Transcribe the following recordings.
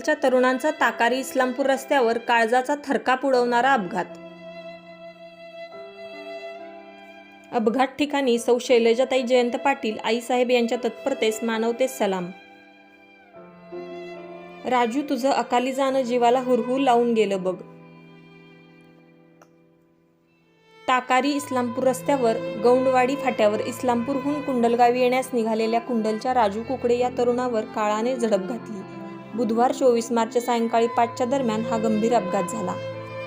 वर्षाच्या तरुणांचा ताकारी इस्लामपूर रस्त्यावर काळजाचा थरकाप उडवणारा अपघात. अपघात ठिकाणी सौ शैलजाताई जयंत पाटील आईसाहेब यांच्या तत्परतेस मानवतेस सलाम. राजू तुझं अकाली जाणं जीवाला हुरहुर लावून गेलं बघ. ताकारी इस्लामपूर रस्त्यावर गौंडवाडी फाट्यावर इस्लामपूरहून कुंडलगावी येण्यास निघालेल्या कुंडलच्या राजू कुकडे या तरुणावर काळाने झडप घातली. बुधवार 24 मार्च सायंकाळी 5च्या दरम्यान हा गंभीर अपघात झाला.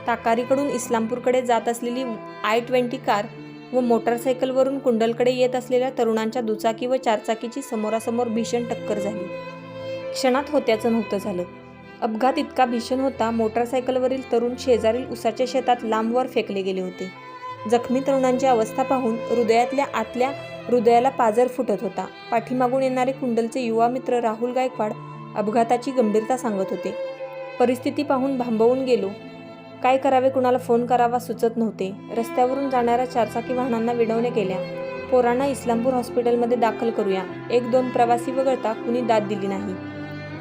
ताकारीकडून इस्लामपूरकडे जात असलेली I-20 कार व मोटारसायकलवरून कुंडलकडे येत असलेल्या तरुणांच्या दुचाकी व चारचाकीची समोरासमोर भीषण टक्कर झाली. क्षणात होत्याचं नव्हतं झालं. अपघात इतका भीषण होता, मोटारसायकलवरील तरुण शेजारील उसाच्या शेतात लांबवर फेकले गेले होते. जखमी तरुणांची अवस्था पाहून हृदयातल्या आतल्या हृदयाला पाझर फुटत होता. पाठीमागून येणारे कुंडलचे युवा मित्र राहुल गायकवाड अपघाताची गंभीरता सांगत होते. परिस्थिती पाहून भांबवून गेलो. काय करावे, कुणाला फोन करावा सुचत नव्हते. रस्त्यावरून जाणाऱ्या चारचाकी वाहनांना विनवण्या केल्या. पोरांना इस्लामपूर हॉस्पिटलमध्ये दाखल करूया. 1-2 प्रवासी वगळता कुणी दाद दिली नाही.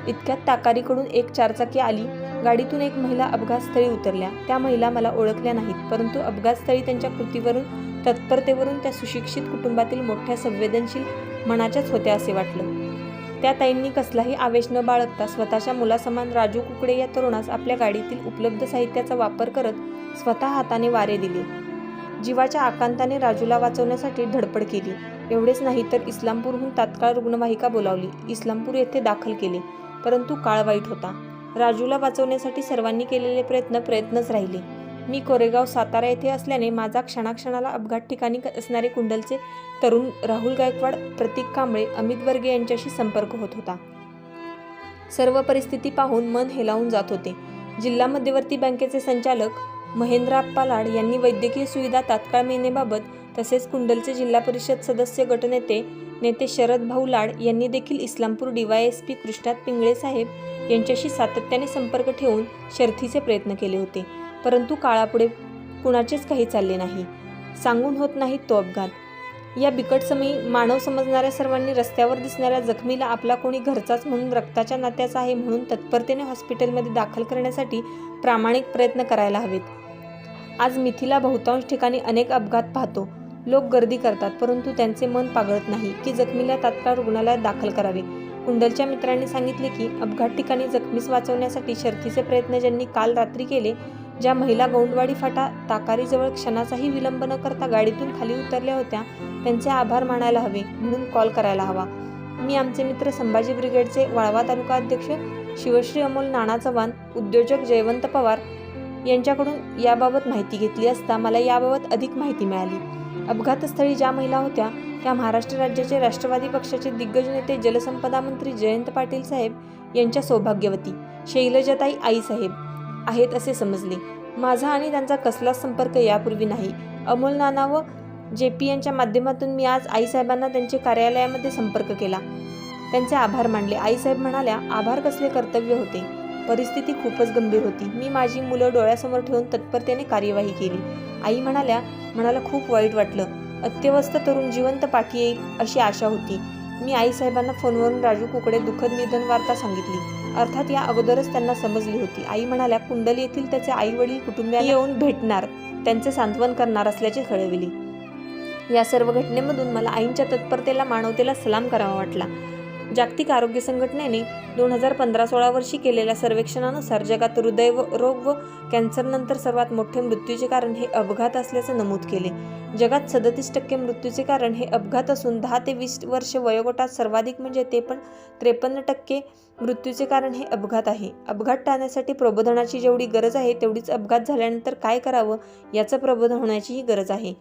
इतक्यात ताकारीकडून एक चारचाकी आली. गाडीतून एक महिला अपघातस्थळी उतरल्या. त्या महिला मला ओळखल्या नाहीत, परंतु अपघातस्थळी त्यांच्या कृतीवरून, तत्परतेवरून त्या सुशिक्षित कुटुंबातील मोठ्या संवेदनशील मनाच्याच होत्या असे वाटलं. त्या ताईंनी कसलाही आवेश न बाळगता स्वतःच्या मुलासमान राजू कुकडे या तरुणास आपल्या गाडीतील उपलब्ध साहित्याचा वापर करत स्वतः हाताने वारे दिले. जीवाच्या आकांताने राजूला वाचवण्यासाठी धडपड केली. एवढेच नाही तर इस्लामपूरहून तात्काळ रुग्णवाहिका बोलावली. इस्लामपूर येथे दाखल केले, परंतु काळ वाईट होता. राजूला वाचवण्यासाठी सर्वांनी केलेले प्रयत्नच राहिले. मी कोरेगाव सातारा येथे असल्याने माझा क्षणाक्षणाला अपघात ठिकाणी असणारे कुंडलचे तरुण राहुल गायकवाड, प्रतीक कांबळे, अमित वर्गे यांच्याशी संपर्क होत होता. सर्व परिस्थिती पाहून मन हेलावून जात होते. जिल्हा मध्यवर्ती बँकेचे संचालक महेंद्रप्पा लाड यांनी वैद्यकीय सुविधा तात्काळ मिळण्याबाबत, तसेच कुंडलचे जिल्हा परिषद सदस्य गटनेते शरद भाऊ लाड यांनी देखील इस्लामपूर DYSP कृष्णात पिंगळे साहेब यांच्याशी सातत्याने संपर्क ठेवून शर्थीचे प्रयत्न केले होते, परंतु काळापुढे कुणाचेच काही चालले नाही. सांगून होत नाही तो अपघात. या बिकट समयी मानव समजणाऱ्या सर्वांनी रस्त्यावर दिसणाऱ्या जखमीला आपला कोणी घरचाच म्हणून, रक्ताच्या नात्याचा आहे म्हणून तत्परतेने हॉस्पिटलमध्ये दाखल करण्यासाठी प्रामाणिक प्रयत्न करायला हवेत. आज मिथिला बहुतांश ठिकाणी अनेक अपघात पाहतो. लोक गर्दी करतात, परंतु त्यांचे मन पागळत नाही की जखमीला तात्काळ रुग्णालयात दाखल करावे. कुंडलच्या मित्रांनी सांगितले की अपघात ठिकाणी जखमीस वाचवण्यासाठी शर्थीचे प्रयत्न ज्यांनी काल रात्री केले, ज्या महिला गौंडवाडी फाटा ताकारीजवळ क्षणाचाही विलंब न करता गाडीतून खाली उतरल्या होत्या, त्यांचे आभार मानायला हवे म्हणून कॉल करायला हवा. मी आमचे मित्र संभाजी ब्रिगेडचे वाळवा तालुका अध्यक्ष शिवश्री अमोल नाना चव्हाण, उद्योजक जयवंत पवार यांच्याकडून याबाबत माहिती घेतली असता मला याबाबत अधिक माहिती मिळाली. अपघातस्थळी ज्या महिला होत्या त्या महाराष्ट्र राज्याचे राष्ट्रवादी पक्षाचे दिग्गज नेते जलसंपदा मंत्री जयंत पाटील साहेब यांच्या सौभाग्यवती शैलजाताई आईसाहेब आहेत असे समजले. माझा आणि त्यांचा कसलाच संपर्क यापूर्वी नाही. अमोल नाना व JP यांच्या माध्यमातून मी आज आईसाहेबांना त्यांचे कार्यालयामध्ये संपर्क केला. त्यांचे आभार मानले. आईसाहेब म्हणाल्या, आभार कसले, कर्तव्य होते. परिस्थिती खूपच गंभीर होती. मी माझी मुलं डोळ्यासमोर ठेवून तत्परतेने कार्यवाही केली. आई म्हणाल्या, मनाला खूप वाईट वाटलं. अत्यवस्थ तरुण जिवंत पाठी येईल अशी आशा होती. मी आईसाहेबांना फोनवरून राजू कुकडे दुःखद निधन वार्ता सांगितली. अर्थात या अगोदरच त्यांना समजली होती. आई म्हणाल्या, कुंडल येथील त्याचे आई वडील कुटुंबियांना येऊन भेटणार, त्यांचे सांत्वन करणार असल्याचे कळविले. या सर्व घटनेमधून मला आईंच्या तत्परतेला, मानवतेला सलाम करावा वाटला. जागतिक आरोग्य संघटनेने 2015-16 वर्षी केलेल्या सर्वेक्षणानुसार जगात हृदयरोग व कॅन्सरनंतर सर्वात मोठे मृत्यूचे कारण हे अपघात असल्याचे नमूद केले. जगात 37% मृत्यूचे कारण हे अपघात असून 10 ते 20 वर्ष वयोगटात सर्वाधिक म्हणजे ते पण 53% मृत्यूचे कारण हे अपघात आहे. अपघात टाळण्यासाठी प्रबोधनाची जेवढी गरज आहे, तेवढीच अपघात झाल्यानंतर काय करावं याचं प्रबोधन होण्याचीही गरज आहे.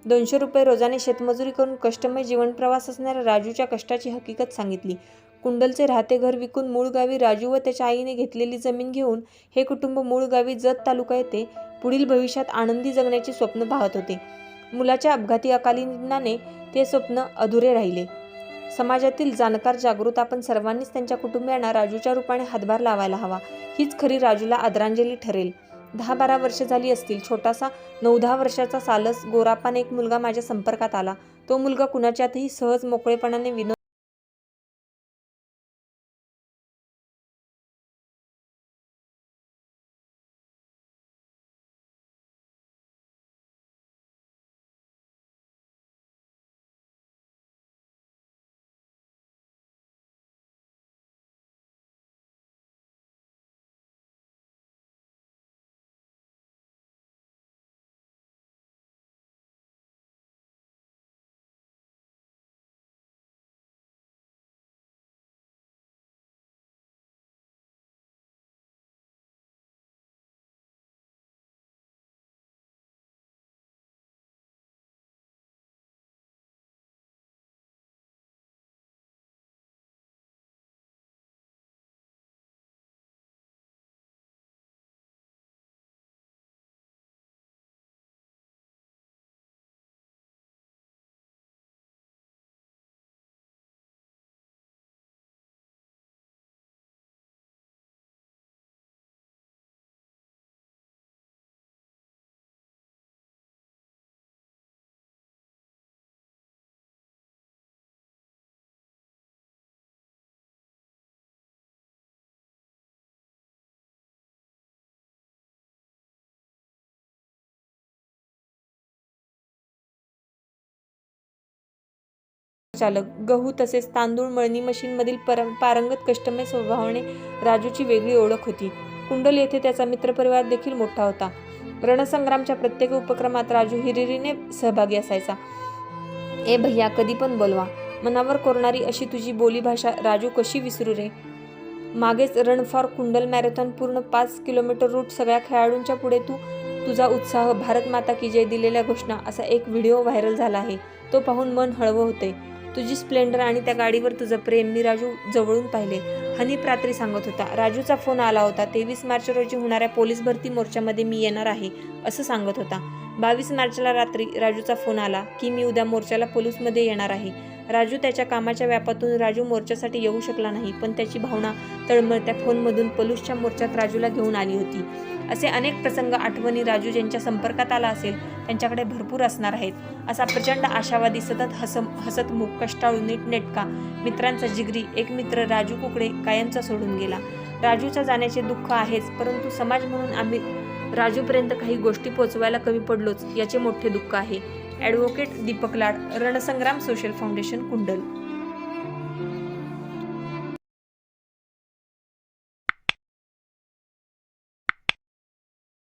200 रुपये रोजाने शेतमजुरी करून कष्टमय जीवनप्रवास असणाऱ्या राजूच्या कष्टाची हकीकत सांगितली. कुंडलचे राहते घर विकून मूळ गावी राजू व त्याच्या आईने घेतलेली जमीन घेऊन हे कुटुंब मूळ गावी जत तालुका येथे पुढील भविष्यात आनंदी जगण्याची स्वप्न पाहत होते. मुलाच्या अपघाती अकाली निधनाने ते स्वप्न अधुरे राहिले. समाजातील जाणकार जागृत आपण सर्वांनीच त्यांच्या कुटुंबियांना राजूच्या रूपाने हातभार लावायला हवा. हीच खरी राजूला आदरांजली ठरेल. 10-12 वर्ष झाली असतील. छोटासा 9-10 वर्षाचा सालस गोरापान एक मुलगा माझ्या संपर्कात आला. तो मुलगा कुणाच्यातही सहज मोकळेपणाने विनोद चालक. गहू तसेच तांदूळ मळणी मशीनमधील पारंगत कष्टमय स्वभावाने राजूची वेगळी ओळख होती. कुंडल येथे त्याचा मित्रपरिवार देखील मोठा होता. रणसंग्रामच्या प्रत्येक उपक्रमात राजू हिरिरीने सहभागी असायचा. ए भैया, कधी पण बोलवा. मनावर कोरणारी अशी तुझी बोलीभाषा राजू कशी विसरू रे. मागेच रन फॉर कुंडल मॅरेथॉन पूर्ण 5 किलोमीटर रूट सगळ्या खेळाडूंच्या पुढे तुझा उत्साह, भारत माता की जय दिलेल्या घोषणा असा एक व्हिडिओ व्हायरल झाला आहे. तो पाहून मन हळवं होते. तुझी स्प्लेंडर आणि त्या गाडीवर तुझं प्रेम मी राजू जवळून पाहिले. हनीफ रात्री सांगत होता. राजूचा फोन आला होता. 23 मार्च रोजी होणाऱ्या पोलीस भरती मोर्चामध्ये मी येणार आहे असं सांगत होता. 22 मार्चला रात्री राजूचा फोन आला की मी उद्या मोर्चाला पोलीसमध्ये येणार आहे. राजू त्याच्या कामाच्या व्यापातून राजू मोर्चासाठी येऊ शकला नाही, पण त्याची भावना तळमळत्या फोनमधून पलूसच्या मोर्चात राजूला घेऊन आली होती. असे अनेक प्रसंग, आठवणी राजू ज्यांच्या संपर्कात आला असेल त्यांच्याकडे भरपूर असणार आहेत. असा प्रचंड आशावादी, सतत हसतमुख, कष्टाळू, नीटनेटका, मित्रांचा जिगरी एक मित्र राजू कुकडे कायमचा सोडून गेला. राजूच्या जाण्याचे दुःख आहेच, परंतु समाज म्हणून आम्ही राजूपर्यंत काही गोष्टी पोचवायला कमी पडलोच याचे मोठे दुःख आहे. ॲडव्होकेट दीपक लाड, रणसंग्राम सोशल फाउंडेशन, कुंडल.